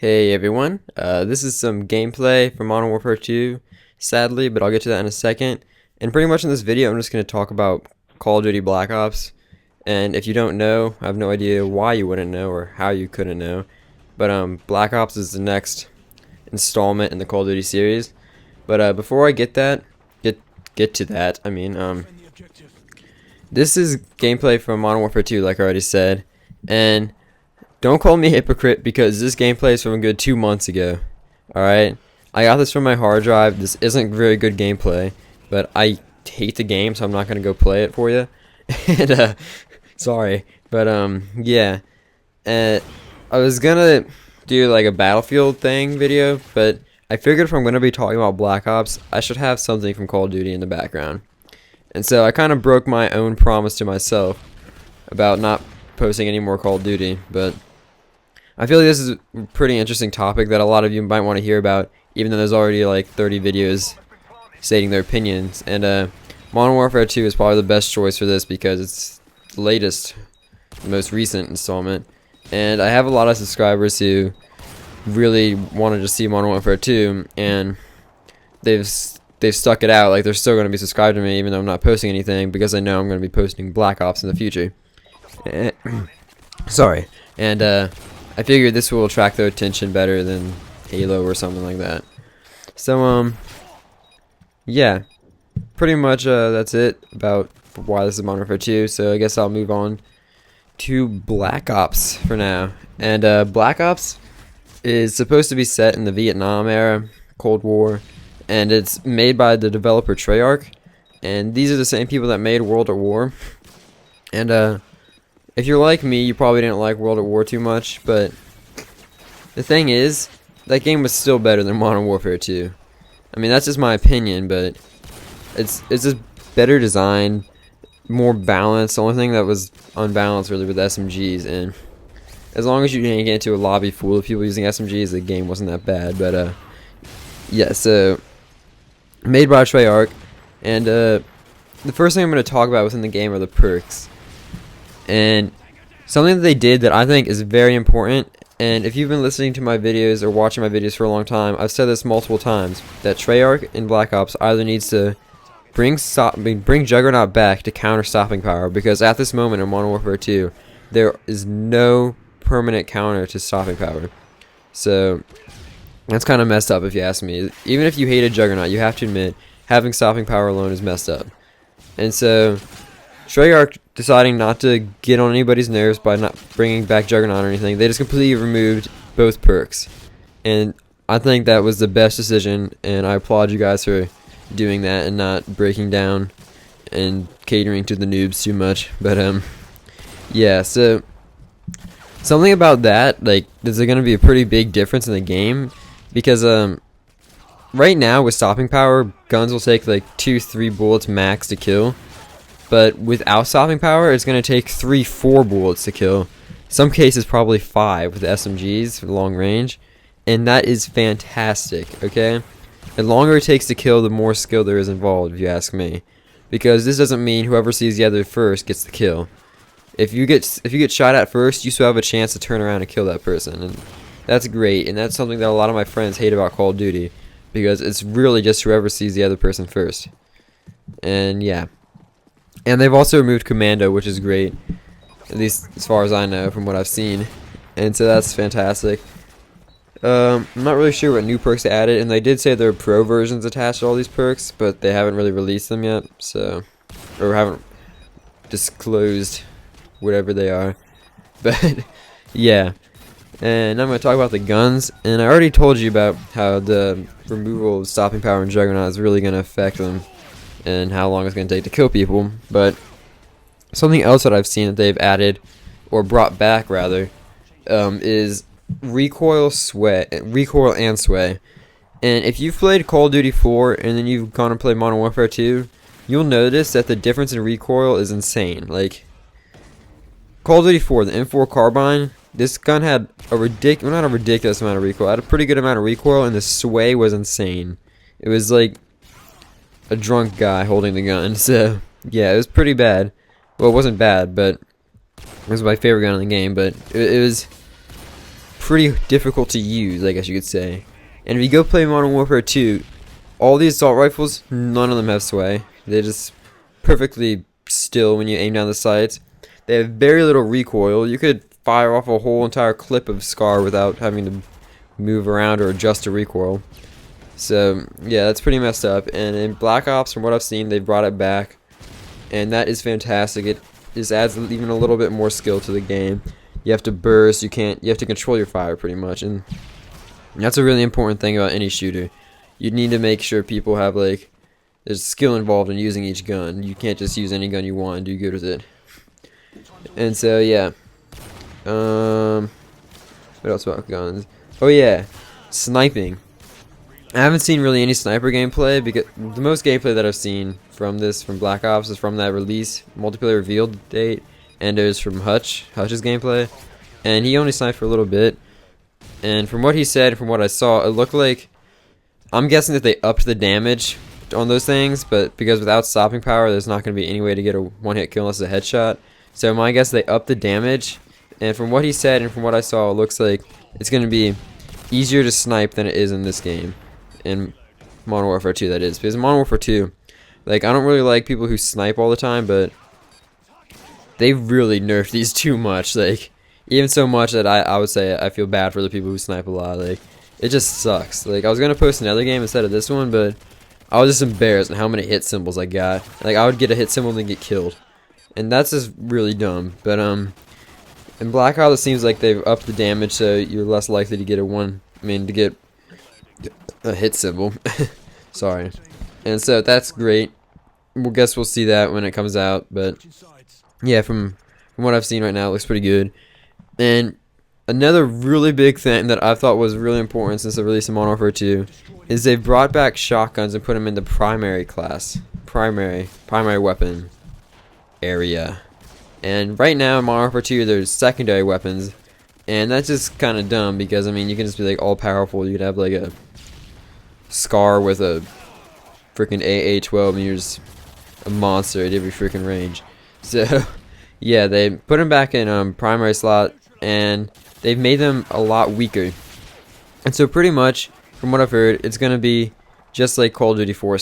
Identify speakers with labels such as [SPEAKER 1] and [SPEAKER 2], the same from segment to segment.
[SPEAKER 1] Hey everyone, this is some gameplay from Modern Warfare 2, sadly, but I'll get to that in a second. And pretty much in this video, I'm just going to talk about Call of Duty Black Ops. And if you don't know, I have no idea why you wouldn't know or how you couldn't know. But Black Ops is the next installment in the Call of Duty series. But before I get to that, this is gameplay from Modern Warfare 2, like I already said, and don't call me a hypocrite because this gameplay is from a good 2 months ago. Alright? I got this from my hard drive. This isn't very good gameplay, but I hate the game, so I'm not going to go play it for you. And, sorry. But, yeah. I was going to do, like, a Battlefield thing video, but I figured if I'm going to be talking about Black Ops, I should have something from Call of Duty in the background. And so I kind of broke my own promise to myself about not posting any more Call of Duty, but I feel like this is a pretty interesting topic that a lot of you might want to hear about, even though there's already like 30 videos stating their opinions. And Modern Warfare 2 is probably the best choice for this because it's the latest, the most recent installment. And I have a lot of subscribers who really wanted to see Modern Warfare 2, and they've stuck it out. Like, they're still going to be subscribed to me even though I'm not posting anything, because I know I'm going to be posting Black Ops in the future. Sorry. And I figured this will attract their attention better than Halo or something like that. So yeah, pretty much that's it about why this is Modern Warfare 2. So I guess I'll move on to Black Ops for now. And Black Ops is supposed to be set in the Vietnam era, Cold War, and it's made by the developer Treyarch, and these are the same people that made World at War. And if you're like me, you probably didn't like World at War too much, but the thing is, that game was still better than Modern Warfare 2. I mean, that's just my opinion, but it's just better designed, more balanced. The only thing that was unbalanced really with SMGs, and as long as you didn't get into a lobby full of people using SMGs, the game wasn't that bad. But yeah, so made by Treyarch, and the first thing I'm going to talk about within the game are the perks. And something that they did that I think is very important, and if you've been listening to my videos or watching my videos for a long time, I've said this multiple times, that Treyarch in Black Ops either needs to bring Juggernaut back to counter stopping power, because at this moment in Modern Warfare 2, there is no permanent counter to stopping power. So that's kind of messed up if you ask me. Even if you hated Juggernaut, you have to admit, having stopping power alone is messed up. And so Treyarch deciding not to get on anybody's nerves by not bringing back Juggernaut or anything, they just completely removed both perks. And I think that was the best decision, and I applaud you guys for doing that and not breaking down and catering to the noobs too much. But yeah, so something about that, like, there's going to be a pretty big difference in the game, because right now with stopping power, guns will take like 2-3 bullets max to kill. But without stopping power, it's going to take 3-4 bullets to kill. Some cases probably 5 with SMGs for long range. And that is fantastic, okay? The longer it takes to kill, the more skill there is involved, if you ask me. Because this doesn't mean whoever sees the other first gets the kill. If you get shot at first, you still have a chance to turn around and kill that person. And that's great, and that's something that a lot of my friends hate about Call of Duty. Because it's really just whoever sees the other person first. And yeah. And they've also removed Commando, which is great, at least as far as I know from what I've seen, and so that's fantastic. I'm not really sure what new perks they added, and they did say there are pro versions attached to all these perks, but they haven't really released them yet, so, or haven't disclosed whatever they are. But yeah, and I'm going to talk about the guns, and I already told you about how the removal of stopping power and Juggernaut is really going to affect them, and how long it's going to take to kill people. But something else that I've seen that they've added, or brought back rather, is recoil and sway. And if you've played Call of Duty 4 and then you've gone and played Modern Warfare 2, you'll notice that the difference in recoil is insane. Like, Call of Duty 4, the M4 carbine, this gun had a not a ridiculous amount of recoil, it had a pretty good amount of recoil, and the sway was insane. It was like a drunk guy holding the gun. So yeah, it was pretty bad. Well, it wasn't bad, but it was my favorite gun in the game. But it was pretty difficult to use, I guess you could say. And if you go play Modern Warfare 2, all these assault rifles, none of them have sway. They're just perfectly still when you aim down the sights. They have very little recoil. You could fire off a whole entire clip of Scar without having to move around or adjust to recoil. So yeah, that's pretty messed up. And in Black Ops, from what I've seen, they've brought it back, and that is fantastic. It just adds even a little bit more skill to the game. You have to burst. You have to control your fire pretty much, and that's a really important thing about any shooter. You need to make sure people have there's skill involved in using each gun. You can't just use any gun you want and do good with it. And so yeah. What else about guns? Oh yeah, sniping. I haven't seen really any sniper gameplay, because the most gameplay that I've seen from Black Ops is from that release multiplayer reveal date, and it was from Hutch's gameplay, and he only sniped for a little bit. And from what he said, from what I saw, it looked like, I'm guessing that they upped the damage on those things, but because without stopping power, there's not going to be any way to get a one-hit kill unless it's a headshot. So my guess, they upped the damage, and from what he said and from what I saw, it looks like it's going to be easier to snipe than it is in this game. In Modern Warfare 2, that is. Because in Modern Warfare 2, I don't really like people who snipe all the time, but they really nerfed these too much. Even so much that I would say I feel bad for the people who snipe a lot. It just sucks. I was going to post another game instead of this one, but I was just embarrassed at how many hit symbols I got. I would get a hit symbol and then get killed. And that's just really dumb. But, in Black Ops, it seems like they've upped the damage, so you're less likely to get to get a hit symbol. Sorry. And so that's great. Guess we'll see that when it comes out. But yeah, from what I've seen right now, it looks pretty good. And another really big thing that I thought was really important since the release of Modern Warfare 2 is they've brought back shotguns and put them in the primary class, primary weapon area. And right now in Modern Warfare 2, there's secondary weapons, and that's just kind of dumb because you can just be all powerful. You could have a Scar with a freaking AA-12, and you're just a monster at every freaking range. So yeah, they put them back in primary slot, and they've made them a lot weaker. And so pretty much, from what I've heard, it's gonna be just like Call of Duty 4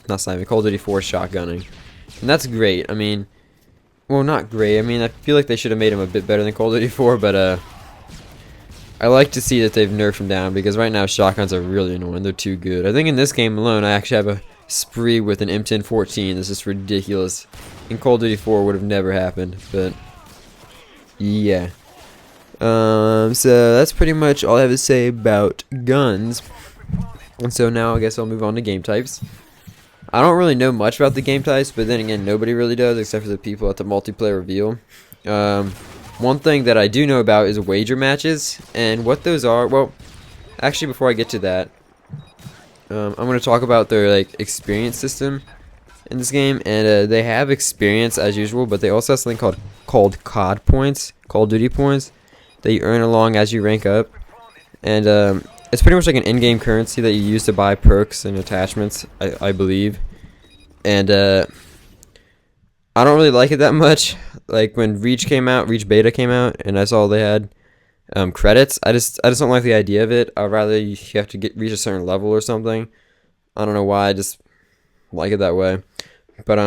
[SPEAKER 1] not sniping, Call of Duty 4 shotgunning, and that's great. Well, not great. I feel like they should have made them a bit better than Call of Duty 4, but I like to see that they've nerfed them down, because right now shotguns are really annoying. They're too good. I think in this game alone, I actually have a spree with an M1014. This is ridiculous. In Call of Duty 4 would have never happened, but yeah. So that's pretty much all I have to say about guns. And so now I guess I'll move on to game types. I don't really know much about the game types, but then again, nobody really does except for the people at the multiplayer reveal. One thing that I do know about is wager matches, and what those are. Well, actually, before I get to that, I'm going to talk about their experience system in this game, and they have experience as usual, but they also have something called CoD points, Call of Duty points, that you earn along as you rank up, and it's pretty much like an in-game currency that you use to buy perks and attachments, I believe, and I don't really like it that much. When Reach Beta came out, and I saw they had credits, I just don't like the idea of it. I'd rather you have to reach a certain level or something. I don't know why, I just like it that way. But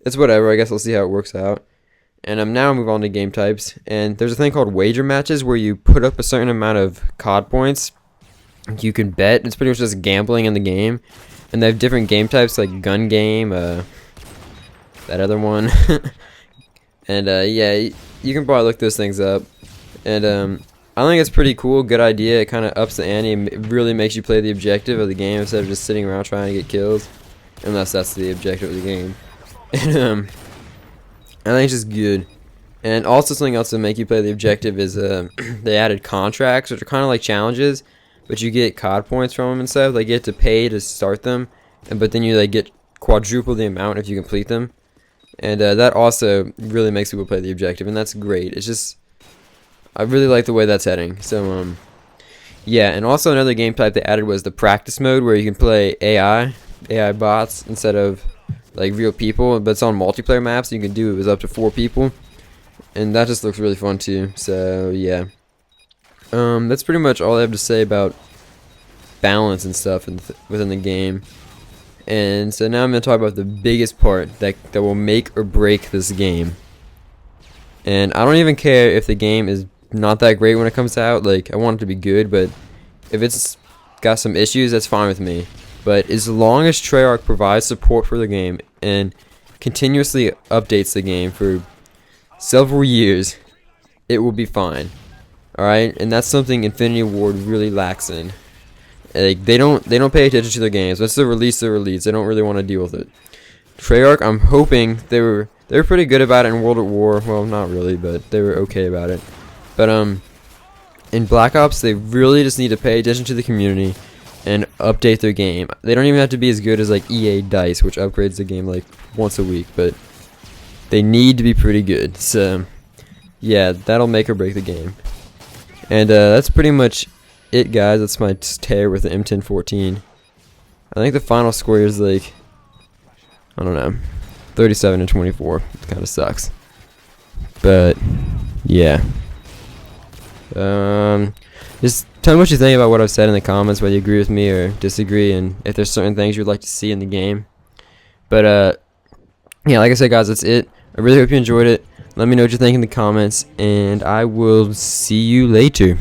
[SPEAKER 1] it's whatever. I guess we'll see how it works out. And now I'll move on to game types. And there's a thing called wager matches where you put up a certain amount of COD points. You can bet. It's pretty much just gambling in the game. And they have different game types like gun game, that other one. And yeah, you can probably look those things up. And I think it's pretty cool, good idea. It kind of ups the ante. It really makes you play the objective of the game instead of just sitting around trying to get kills. Unless that's the objective of the game. And I think it's just good. And also something else to make you play the objective is they added contracts, which are kind of like challenges, but you get COD points from them and stuff. You get to pay to start them, but then you get quadruple the amount if you complete them. And that also really makes people play the objective, and that's great. It's just, I really like the way that's heading. So yeah, and also another game type they added was the practice mode, where you can play AI bots instead of real people, but it's on multiplayer maps. You can do it with up to 4 people, and that just looks really fun too. So yeah, that's pretty much all I have to say about balance and stuff within the game. And so now I'm going to talk about the biggest part that will make or break this game. And I don't even care if the game is not that great when it comes out. Like, I want it to be good, but if it's got some issues, that's fine with me. But as long as Treyarch provides support for the game and continuously updates the game for several years, it will be fine. Alright? And that's something Infinity Ward really lacks in. Like, they don't pay attention to their games. Once they release, they release. They don't really want to deal with it. Treyarch, I'm hoping they were pretty good about it in World at War. Well, not really, but they were okay about it. But in Black Ops, they really just need to pay attention to the community and update their game. They don't even have to be as good as like EA Dice, which upgrades the game like once a week, but they need to be pretty good. So yeah, that'll make or break the game. And that's pretty much it, guys. That's my tear with the M1014. I think the final score is like, I don't know, 37-24. It kind of sucks, but yeah. Just tell me what you think about what I've said in the comments, whether you agree with me or disagree, and if there's certain things you'd like to see in the game. But yeah, like I said, guys, that's it. I really hope you enjoyed it. Let me know what you think in the comments, and I will see you later.